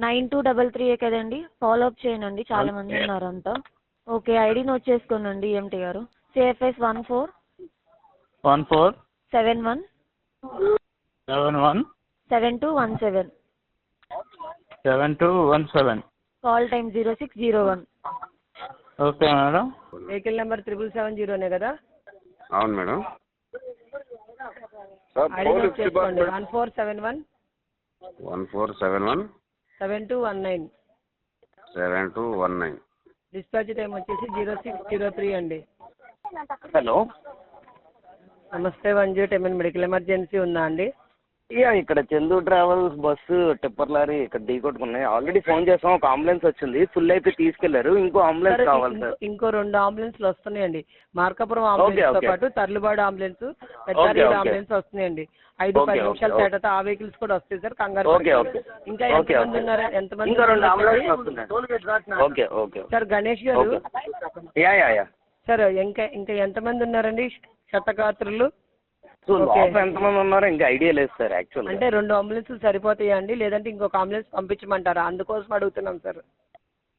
9233 కదండి, follow up చేయనండి, చాలా మంది ఉన్నారు అంతా. ఓకే, ఐడి నోట్ చేసుకోనండి ఈఎంటీ గారు. CFS 14 71 7217. 7217. Call time 0601. Okay madam. Vehicle number 7770 కదా? అవును మేడం. ఐడి నోట్ చేసుకోండి. 1471 7219 7219. డిస్పాచ్ టైం వచ్చేసి 0603 అండి. హలో, నమస్తే. 108 మెడికల్ ఎమర్జెన్సీ ఉందా అండి? ఇక్కడ Chandu travels bus tipper lorry ఇక్కడ ఢీ కొట్టుకున్నాయి. ఆల్రెడీ ఫోన్ చేసాం, ఒక అంబులెన్స్ వచ్చింది, ఫుల్ అయితే తీసుకెళ్లారు. ఇంకో అంబులెన్స్ కావాలి సార్. ఇంకో 2 అంబులెన్స్లు వస్తున్నాయండి. మార్కాపురం అంబులెన్స్ తో పాటు తర్లుబాడు అంబులెన్స్, పెద్దారెడ్డి అంబులెన్స్ వస్తున్నాయండి. 5-10 నిమిషాల తేడా ఆ వెహికల్స్ కూడా వస్తాయి సార్, కంగారు. ఇంకా ఎంతమంది ఉన్నారు? ఎంతమంది? సార్ గణేష్ గారు, సార్ ఇంకా ఎంతమంది ఉన్నారండి శతగాత్రులు? ఎంతమంది ఉన్నారో ఇంకా ఐడియా లేదు సార్. యాక్చువల్ అంటే 2 అంబులెన్స్లు సరిపోతాయా అండి, లేదంటే ఇంకొక అంబులెన్స్ పంపించమంటారా? అందుకోసం అడుగుతున్నాం సార్.